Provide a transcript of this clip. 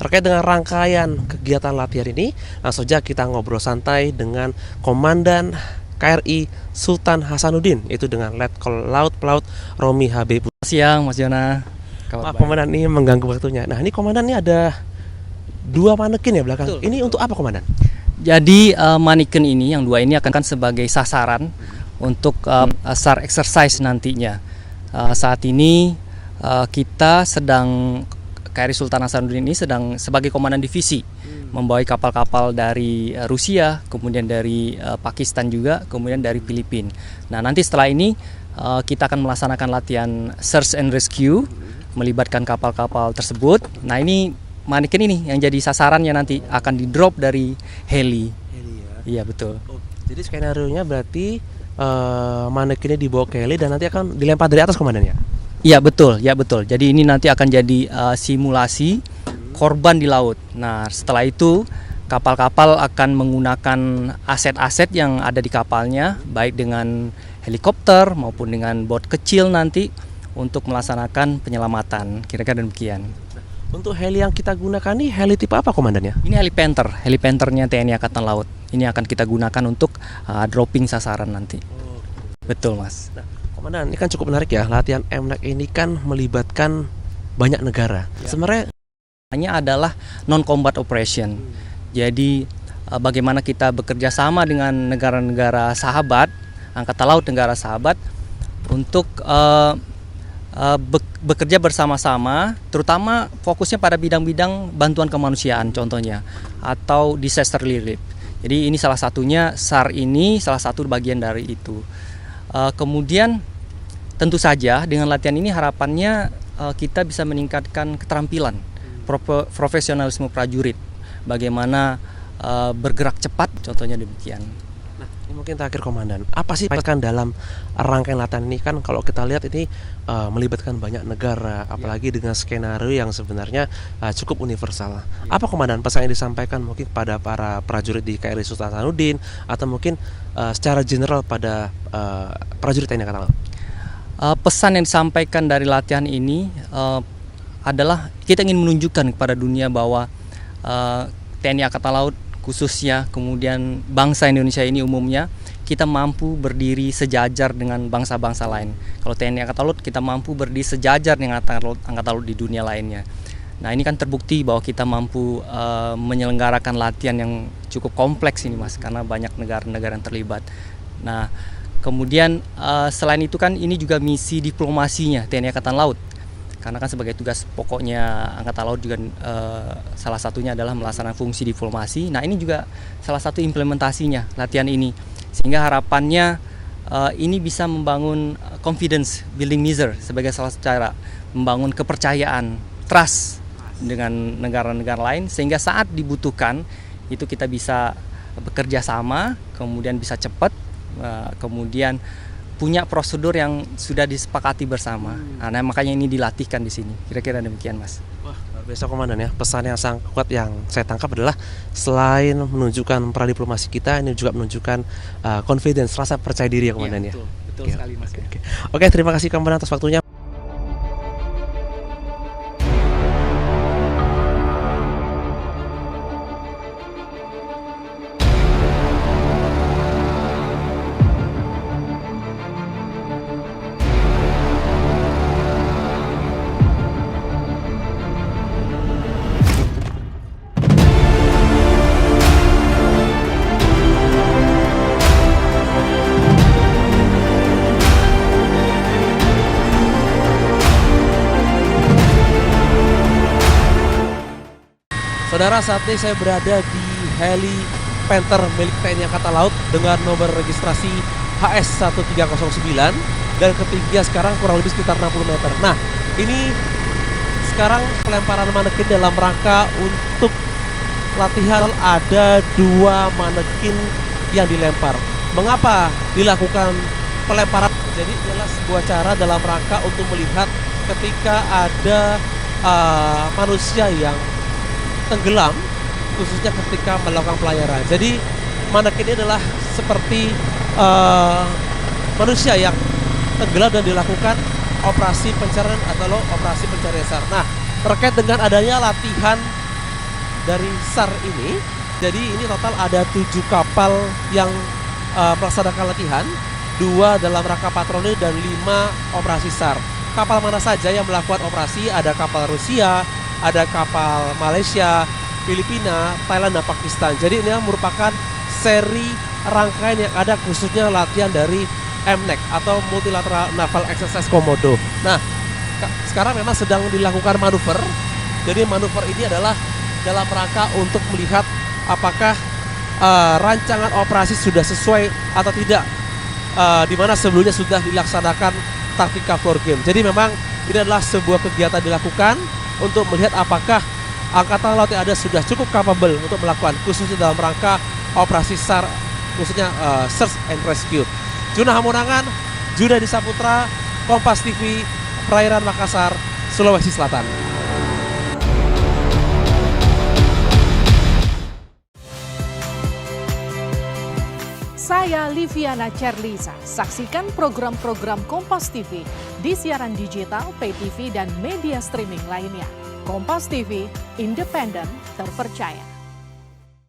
terkait dengan rangkaian kegiatan latihan ini, langsung saja kita ngobrol santai dengan Komandan KRI Sultan Hasanuddin, itu dengan Letkol Laut Pelaut Romi Habib. Siang Mas Yona. Maaf Komandan, ini mengganggu waktunya. Nah, ini Komandan, ini ada 2 manekin ya belakang. Betul, ini betul. untuk apa Komandan? Jadi mannequin ini yang 2 ini akan sebagai sasaran untuk SAR exercise nantinya. Saat ini kita sedang KRI Sultan Hasanuddin ini sedang sebagai komandan divisi membawa kapal-kapal dari Rusia, kemudian dari Pakistan juga, kemudian dari Filipina. Nah, nanti setelah ini kita akan melaksanakan latihan search and rescue melibatkan kapal-kapal tersebut. Nah, ini manekin ini yang jadi sasarannya nanti akan di-drop dari heli. Iya, betul. Oh, jadi skenario-nya berarti manekinnya dibawa ke heli dan nanti akan dilempar dari atas Komandan ya? Iya, betul. Jadi ini nanti akan jadi simulasi korban di laut. Nah, setelah itu kapal-kapal akan menggunakan aset-aset yang ada di kapalnya, baik dengan helikopter maupun dengan bot kecil nanti untuk melaksanakan penyelamatan. Kira-kira demikian. Untuk heli yang kita gunakan ini heli tipe apa Komandan ya? Ini helipanternya TNI Angkatan Laut. Ini akan kita gunakan untuk dropping sasaran nanti. Oh. Betul, Mas. Nah, Komandan, ini kan cukup menarik ya. Latihan MNEC ini kan melibatkan banyak negara. Ya. Sebenarnya Hanya adalah non-combat operation. Jadi bagaimana kita bekerja sama dengan negara-negara sahabat, Angkatan Laut negara sahabat, untuk bekerja bersama-sama, terutama fokusnya pada bidang-bidang bantuan kemanusiaan contohnya, atau disaster relief. Jadi ini salah satunya, SAR ini salah satu bagian dari itu. Kemudian tentu saja dengan latihan ini harapannya kita bisa meningkatkan keterampilan profesionalisme prajurit, bagaimana bergerak cepat, contohnya demikian. Nah, ini mungkin terakhir Komandan, apa sih kan dalam rangkaian latihan ini kan kalau kita lihat ini melibatkan banyak negara, apalagi dengan skenario yang sebenarnya cukup universal. Apa Komandan pesan yang disampaikan mungkin kepada para prajurit di KRI Sultan Hasanuddin atau mungkin secara general pada prajurit TNI Angkatan Laut? Pesan yang disampaikan dari latihan ini adalah kita ingin menunjukkan kepada dunia bahwa TNI Angkatan Laut khususnya, kemudian bangsa Indonesia ini umumnya, kita mampu berdiri sejajar dengan bangsa-bangsa lain. Kalau TNI Angkatan Laut, kita mampu berdiri sejajar dengan Angkatan Laut di dunia lainnya. Nah, ini kan terbukti bahwa kita mampu menyelenggarakan latihan yang cukup kompleks ini, Mas, karena banyak negara-negara yang terlibat. Nah, kemudian selain itu kan ini juga misi diplomasinya TNI Angkatan Laut. Karena kan sebagai tugas pokoknya Angkatan Laut juga salah satunya adalah melaksanakan fungsi diplomasi. Nah, ini juga salah satu implementasinya latihan ini. Sehingga harapannya ini bisa membangun confidence building measure sebagai salah satu cara membangun kepercayaan, trust dengan negara-negara lain, sehingga saat dibutuhkan itu kita bisa bekerja sama, kemudian bisa cepat, kemudian punya prosedur yang sudah disepakati bersama. Nah, makanya ini dilatihkan di sini. Kira-kira demikian, Mas. Wah, luar biasa Komandan ya. Pesan yang sangat kuat yang saya tangkap adalah selain menunjukkan pradiplomasi kita, ini juga menunjukkan confidence, rasa percaya diri ya Komandan ya. Betul sekali, Mas. Oke, terima kasih Komandan atas waktunya. Saudara, saat ini saya berada di heli Panther milik TNI Angkatan Laut dengan nomor registrasi HS1309 dan ketinggian sekarang kurang lebih sekitar 60 meter. Nah, ini sekarang pelemparan manekin dalam rangka untuk latihan. Ada 2 manekin yang dilempar. Mengapa dilakukan pelemparan? Jadi adalah sebuah cara dalam rangka untuk melihat ketika ada manusia yang tenggelam, khususnya ketika melakukan pelayaran. Jadi manekin ini adalah seperti manusia yang tenggelam dan dilakukan operasi pencarian atau operasi pencarian SAR. Nah, terkait dengan adanya latihan dari SAR ini. Jadi ini total ada 7 kapal yang melaksanakan latihan, 2 dalam rangka patroli dan 5 operasi SAR. Kapal mana saja yang melakukan operasi? Ada kapal Rusia, ada kapal Malaysia, Filipina, Thailand, dan Pakistan. Jadi ini merupakan seri rangkaian yang ada khususnya latihan dari MNEC atau Multilateral Naval Exercise Komodo. Nah, sekarang memang sedang dilakukan manuver. Jadi manuver ini adalah dalam rangka untuk melihat apakah rancangan operasi sudah sesuai atau tidak, di mana sebelumnya sudah dilaksanakan taktika floor game. Jadi memang ini adalah sebuah kegiatan dilakukan untuk melihat apakah Angkatan Laut yang ada sudah cukup capable untuk melakukan, khususnya dalam rangka operasi SAR, khususnya Search and Rescue. Juna Hamonangan, Junedi Saputra, Kompas TV, Perairan Makassar, Sulawesi Selatan. Saya Liviana Cerlisa. Saksikan program-program Kompas TV di siaran digital, pay TV, dan media streaming lainnya. Kompas TV, independen, terpercaya.